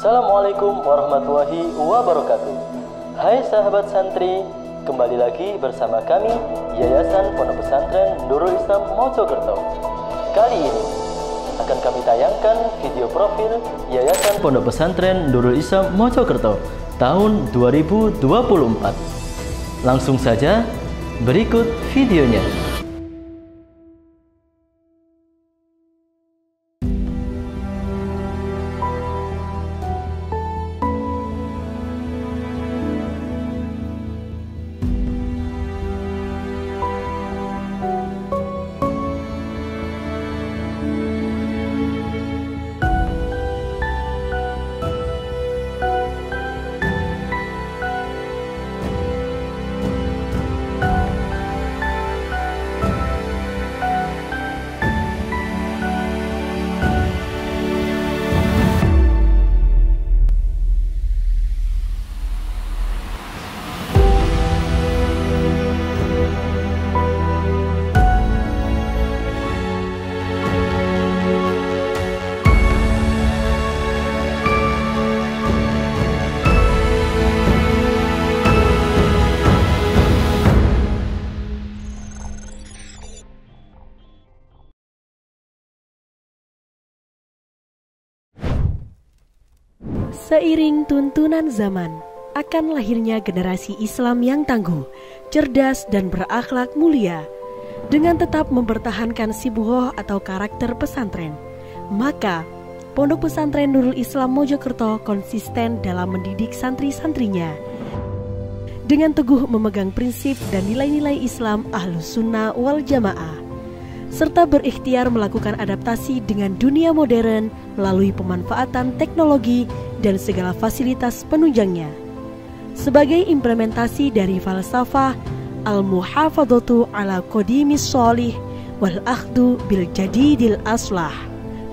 Assalamualaikum warahmatullahi wabarakatuh. Hai sahabat santri, kembali lagi bersama kami Yayasan Pondok Pesantren Nurul Islam Mojokerto. Kali ini akan kami tayangkan video profil Yayasan Pondok Pesantren Nurul Islam Mojokerto tahun 2024. Langsung saja, berikut videonya. Seiring tuntunan zaman, akan lahirnya generasi Islam yang tangguh, cerdas dan berakhlak mulia, dengan tetap mempertahankan sibuhoh atau karakter pesantren. Maka, Pondok Pesantren Nurul Islam Mojokerto konsisten dalam mendidik santri-santrinya, dengan teguh memegang prinsip dan nilai-nilai Islam Ahlus Sunnah wal Jamaah, serta berikhtiar melakukan adaptasi dengan dunia modern melalui pemanfaatan teknologi dan segala fasilitas penunjangnya. Sebagai implementasi dari falsafah al-muhafadzatu ala qadimis sholih wal akhdu bil jadidil aslah,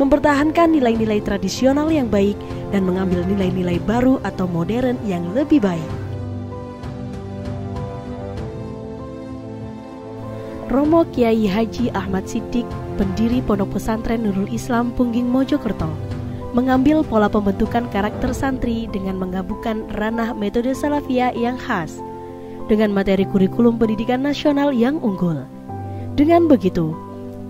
mempertahankan nilai-nilai tradisional yang baik dan mengambil nilai-nilai baru atau modern yang lebih baik. Romo Kiai Haji Ahmad Siddiq, pendiri Pondok Pesantren Nurul Islam Pungging Mojokerto, mengambil pola pembentukan karakter santri dengan menggabungkan ranah metode salafiyah yang khas dengan materi kurikulum pendidikan nasional yang unggul. Dengan begitu,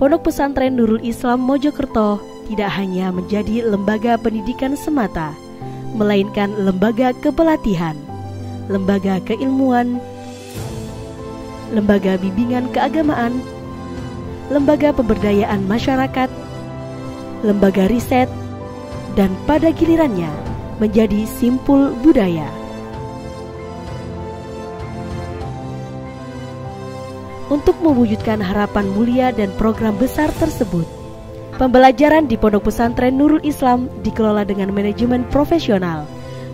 Pondok Pesantren Nurul Islam Mojokerto tidak hanya menjadi lembaga pendidikan semata, melainkan lembaga kepelatihan, lembaga keilmuan, lembaga bimbingan keagamaan, lembaga pemberdayaan masyarakat, lembaga riset, dan pada gilirannya menjadi simpul budaya. Untuk mewujudkan harapan mulia dan program besar tersebut, pembelajaran di Pondok Pesantren Nurul Islam dikelola dengan manajemen profesional,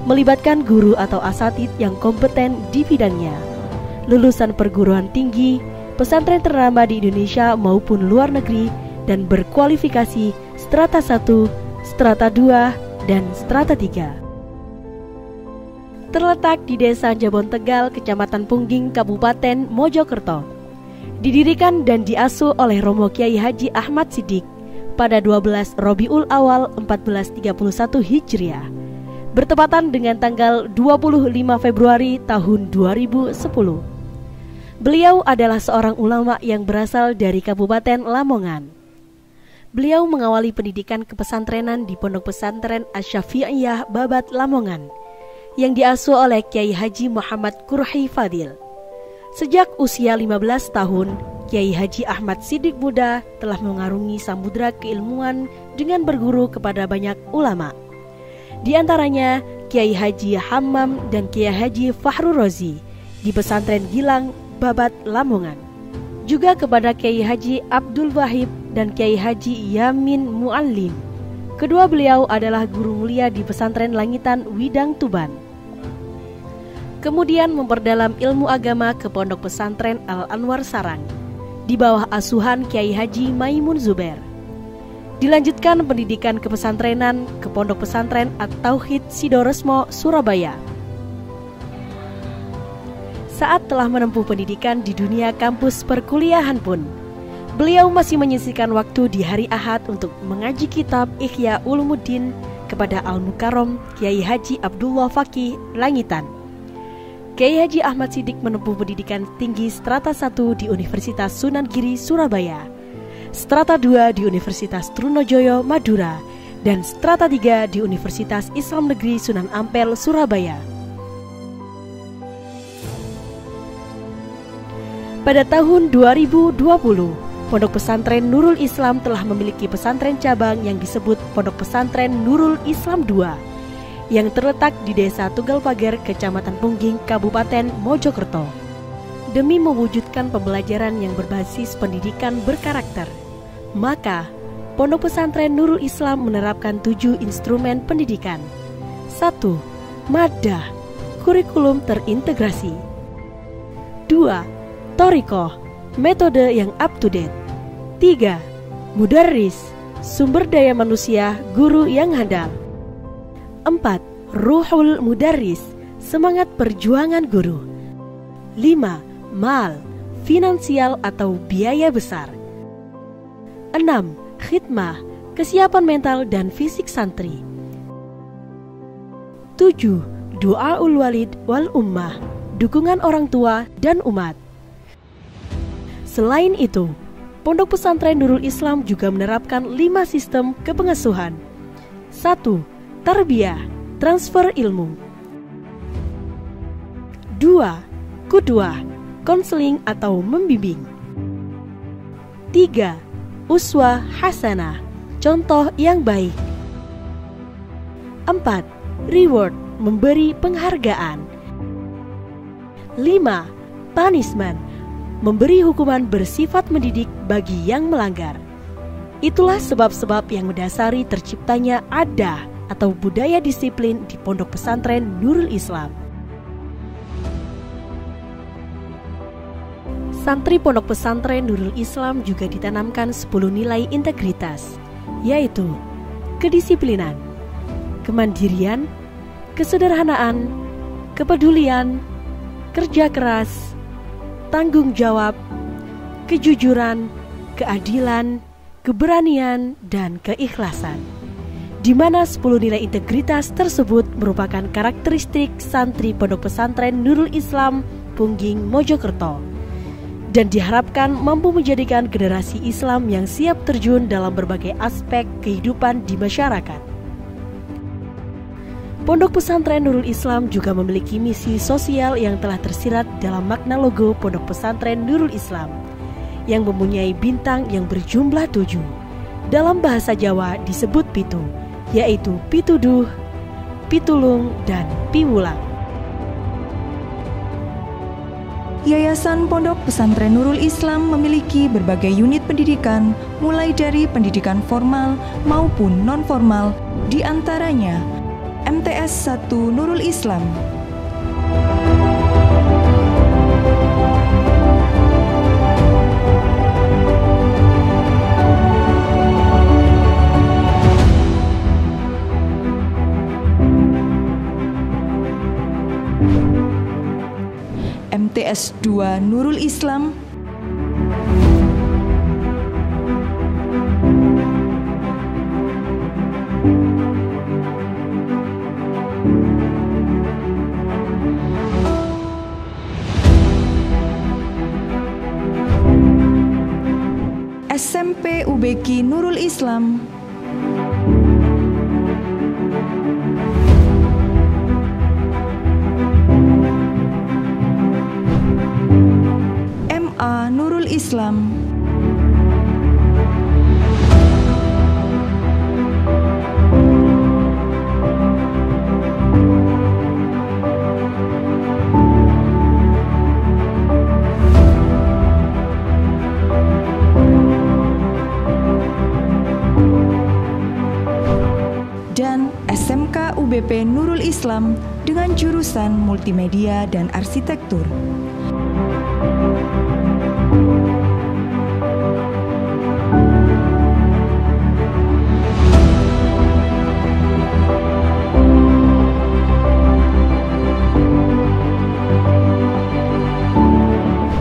melibatkan guru atau asatidz yang kompeten di bidangnya, lulusan perguruan tinggi, pesantren ternama di Indonesia maupun luar negeri, dan berkualifikasi strata 1, strata 2, dan strata 3. Terletak di Desa Jabon Tegal, Kecamatan Pungging, Kabupaten Mojokerto. Didirikan dan diasuh oleh Romo Kiai Haji Ahmad Siddiq pada 12 Rabiul Awal 1431 Hijriah, bertepatan dengan tanggal 25 Februari tahun 2010. Beliau adalah seorang ulama yang berasal dari Kabupaten Lamongan. Beliau mengawali pendidikan kepesantrenan di Pondok Pesantren Asy-Syafi'iyah Babat Lamongan yang diasuh oleh Kiai Haji Muhammad Qurhi Fadil. Sejak usia 15 tahun, Kiai Haji Ahmad Siddiq muda telah mengarungi samudra keilmuan dengan berguru kepada banyak ulama. Di antaranya Kiai Haji Hammam dan Kiai Haji Fahrur Razi di Pesantren Gilang, Babat Lamongan. Juga kepada Kiai Haji Abdul Wahid dan Kiai Haji Yamin Muallim. Kedua beliau adalah guru mulia di Pesantren Langitan Widang Tuban. Kemudian memperdalam ilmu agama ke Pondok Pesantren Al-Anwar Sarang di bawah asuhan Kiai Haji Maimun Zubair. Dilanjutkan pendidikan kepesantrenan ke Pondok Pesantren At-Tauhid Sidoresmo, Surabaya. Saat telah menempuh pendidikan di dunia kampus perkuliahan pun, beliau masih menyisihkan waktu di hari Ahad untuk mengaji kitab Ihya Ulumuddin kepada Al-Mukarram Kiai Haji Abdullah Fakih Langitan. Kiai Haji Ahmad Siddiq menempuh pendidikan tinggi strata 1 di Universitas Sunan Giri, Surabaya, strata 2 di Universitas Trunojoyo, Madura, dan strata 3 di Universitas Islam Negeri Sunan Ampel, Surabaya. Pada tahun 2020, Pondok Pesantren Nurul Islam telah memiliki pesantren cabang yang disebut Pondok Pesantren Nurul Islam II yang terletak di Desa Tunggal Pager, Kecamatan Pungging, Kabupaten Mojokerto. Demi mewujudkan pembelajaran yang berbasis pendidikan berkarakter, maka Pondok Pesantren Nurul Islam menerapkan 7 instrumen pendidikan. 1. Madah, kurikulum terintegrasi. 2. Thoriqoh, metode yang up to date. 3. Mudarris, sumber daya manusia, guru yang handal. 4. Ruhul Mudarris, semangat perjuangan guru. 5. Mal, finansial atau biaya besar. 6. Khidmah, kesiapan mental dan fisik santri. 7. Du'aul walid wal ummah, dukungan orang tua dan umat. Selain itu, Pondok Pesantren Nurul Islam juga menerapkan 5 sistem kepengasuhan. 1. Tarbiyah, transfer ilmu. 2. Qudwah, konseling atau membimbing. 3. Uswah hasanah, contoh yang baik. 4. Reward, memberi penghargaan. 5. Punishment, memberi hukuman bersifat mendidik bagi yang melanggar. Itulah sebab-sebab yang mendasari terciptanya adah atau budaya disiplin di Pondok Pesantren Nurul Islam. Santri Pondok Pesantren Nurul Islam juga ditanamkan 10 nilai integritas, yaitu kedisiplinan, kemandirian, kesederhanaan, kepedulian, kerja keras, tanggung jawab, kejujuran, keadilan, keberanian, dan keikhlasan. Di mana 10 nilai integritas tersebut merupakan karakteristik santri Pondok Pesantren Nurul Islam Pungging, Mojokerto, dan diharapkan mampu menjadikan generasi Islam yang siap terjun dalam berbagai aspek kehidupan di masyarakat. Pondok Pesantren Nurul Islam juga memiliki misi sosial yang telah tersirat dalam makna logo Pondok Pesantren Nurul Islam yang mempunyai bintang yang berjumlah 7. Dalam bahasa Jawa disebut pitu, yaitu pituduh, pitulung, dan piwulang. Yayasan Pondok Pesantren Nurul Islam memiliki berbagai unit pendidikan, mulai dari pendidikan formal maupun non-formal, di antaranya MTS 1 Nurul Islam, MTS 2 Nurul Islam, SMP UBK Nurul Islam, MA Nurul Islam, dan SMK UBP Nurul Islam dengan jurusan Multimedia dan Arsitektur.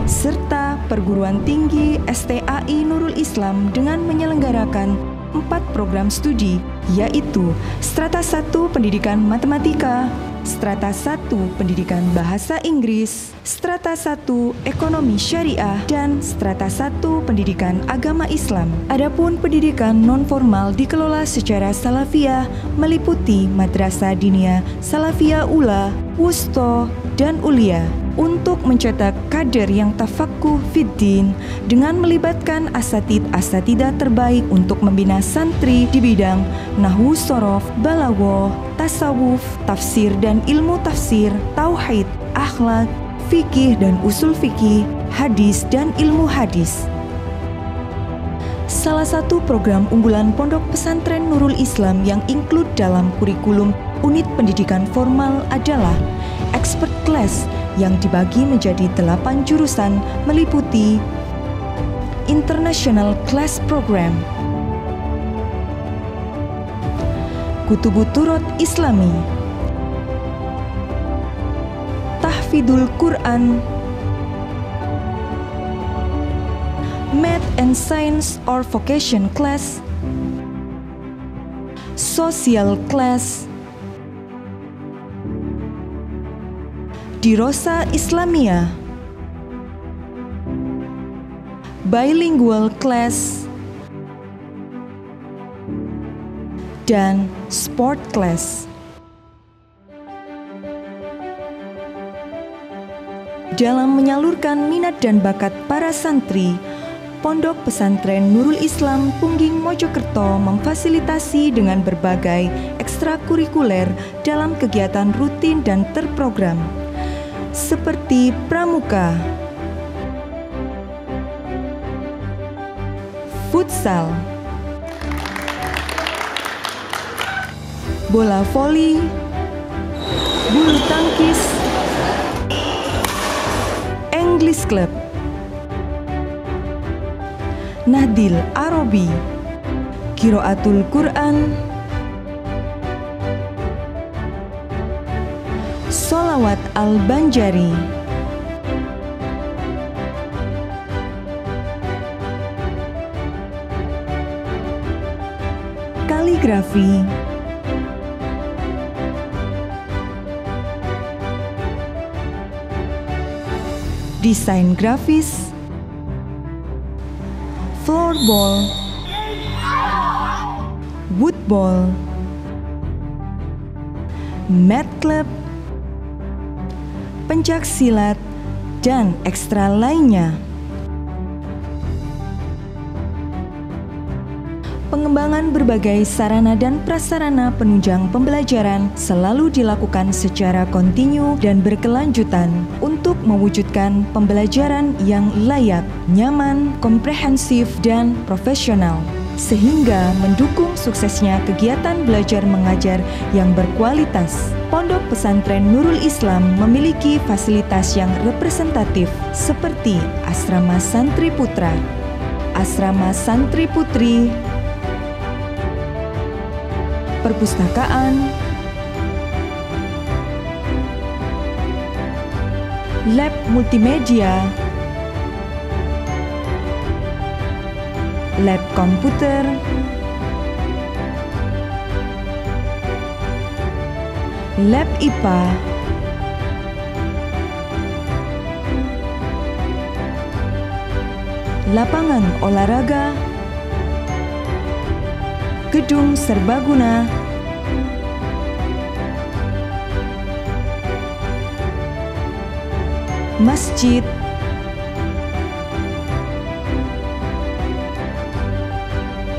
Serta Perguruan Tinggi STAI Nurul Islam dengan menyelenggarakan 4 program studi, yaitu Strata 1 Pendidikan Matematika, Strata 1 Pendidikan Bahasa Inggris, Strata 1 Ekonomi Syariah, dan Strata 1 Pendidikan Agama Islam. Adapun pendidikan non-formal dikelola secara salafiyah meliputi Madrasah Diniyah Salafiyah Ula, Wusto, dan Ulia untuk mencetak kader yang tafaqquh fiddin dengan melibatkan asatid-asatidah terbaik untuk membina santri di bidang nahwu shorof, balaghah, tasawuf, tafsir dan ilmu tafsir, tauhid, akhlak, fikih dan usul fikih, hadis dan ilmu hadis. Salah satu program unggulan Pondok Pesantren Nurul Islam yang include dalam kurikulum unit pendidikan formal adalah Expert Class yang dibagi menjadi 8 jurusan meliputi International Class Program, Kutubut Turut Islami, Tahfidul Quran, Math and Science or Vocation Class, Social Class, Dirosa Islamiyah, Bilingual Class, dan Sport Class. Dalam menyalurkan minat dan bakat para santri, Pondok Pesantren Nurul Islam Pungging Mojokerto memfasilitasi dengan berbagai ekstrakurikuler dalam kegiatan rutin dan terprogram, seperti pramuka, futsal, bola voli, bulu tangkis, English Club, Nahdil Arabi, Qiraatul Quran, Sholawat Al-Banjari, kaligrafi, desain grafis, floorball, woodball, mat club, pencak silat, dan ekstra lainnya. Pengembangan berbagai sarana dan prasarana penunjang pembelajaran selalu dilakukan secara kontinu dan berkelanjutan untuk mewujudkan pembelajaran yang layak, nyaman, komprehensif, dan profesional, sehingga mendukung suksesnya kegiatan belajar mengajar yang berkualitas. Pondok Pesantren Nurul Islam memiliki fasilitas yang representatif seperti asrama santri putra, asrama santri putri, perpustakaan, lab multimedia, lab komputer, lab IPA, lapangan olahraga, gedung serbaguna, masjid,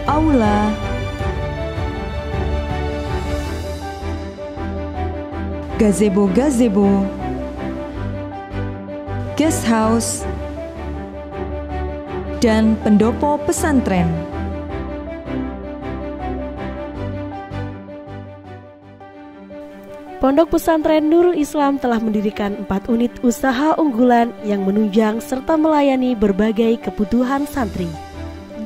aula, gazebo-gazebo, guest house, dan pendopo pesantren. Pondok Pesantren Nurul Islam telah mendirikan 4 unit usaha unggulan yang menunjang serta melayani berbagai kebutuhan santri,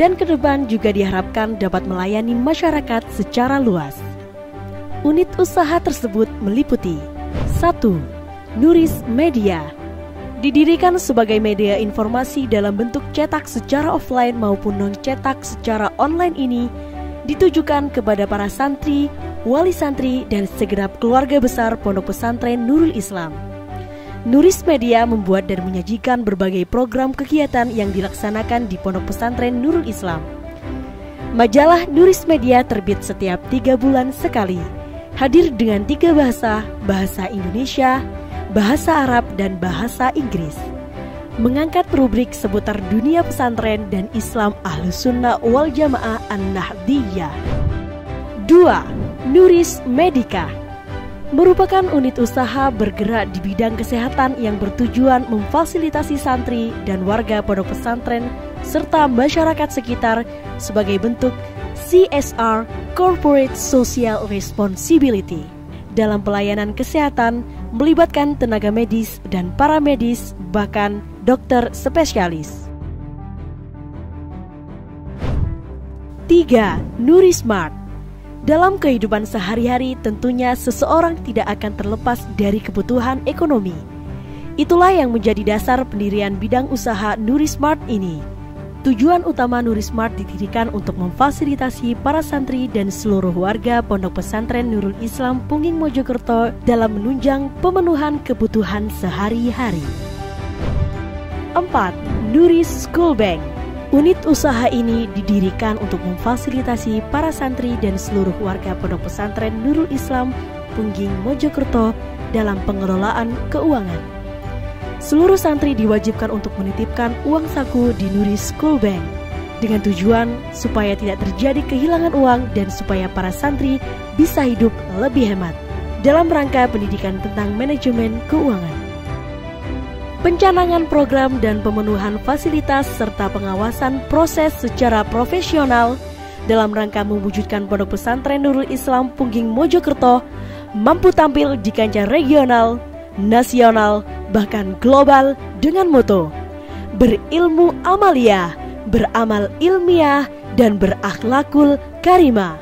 dan ke depan juga diharapkan dapat melayani masyarakat secara luas. Unit usaha tersebut meliputi 1. Nuris Media, Didirikan sebagai media informasi dalam bentuk cetak secara offline maupun non-cetak secara online ini ditujukan kepada para santri, wali santri, dan segenap keluarga besar Pondok Pesantren Nurul Islam. Nuris Media membuat dan menyajikan berbagai program kegiatan yang dilaksanakan di Pondok Pesantren Nurul Islam. Majalah Nuris Media terbit setiap 3 bulan sekali, hadir dengan 3 bahasa, bahasa Indonesia, bahasa Arab, dan bahasa Inggris. Mengangkat rubrik seputar dunia pesantren dan Islam Ahlus Sunnah wal Jamaah An-Nahdiyah. 2. Nuris Medika merupakan unit usaha bergerak di bidang kesehatan yang bertujuan memfasilitasi santri dan warga pondok pesantren serta masyarakat sekitar sebagai bentuk CSR (Corporate Social Responsibility) dalam pelayanan kesehatan melibatkan tenaga medis dan paramedis, bahkan dokter spesialis. 3. Nurismart. Dalam kehidupan sehari-hari tentunya seseorang tidak akan terlepas dari kebutuhan ekonomi. Itulah yang menjadi dasar pendirian bidang usaha Nurismart ini. Tujuan utama Nurismart didirikan untuk memfasilitasi para santri dan seluruh warga Pondok Pesantren Nurul Islam Pungging Mojokerto dalam menunjang pemenuhan kebutuhan sehari-hari. 4. Nuris School Bank. Unit usaha ini didirikan untuk memfasilitasi para santri dan seluruh warga Pondok Pesantren Nurul Islam Pungging Mojokerto dalam pengelolaan keuangan. Seluruh santri diwajibkan untuk menitipkan uang saku di Nuris School Bank dengan tujuan supaya tidak terjadi kehilangan uang dan supaya para santri bisa hidup lebih hemat dalam rangka pendidikan tentang manajemen keuangan. Pencanangan program dan pemenuhan fasilitas serta pengawasan proses secara profesional dalam rangka mewujudkan Pondok Pesantren Nurul Islam Pungging Mojokerto mampu tampil di kancah regional, nasional, bahkan global dengan moto berilmu amalia, beramal ilmiah, dan berakhlakul karimah.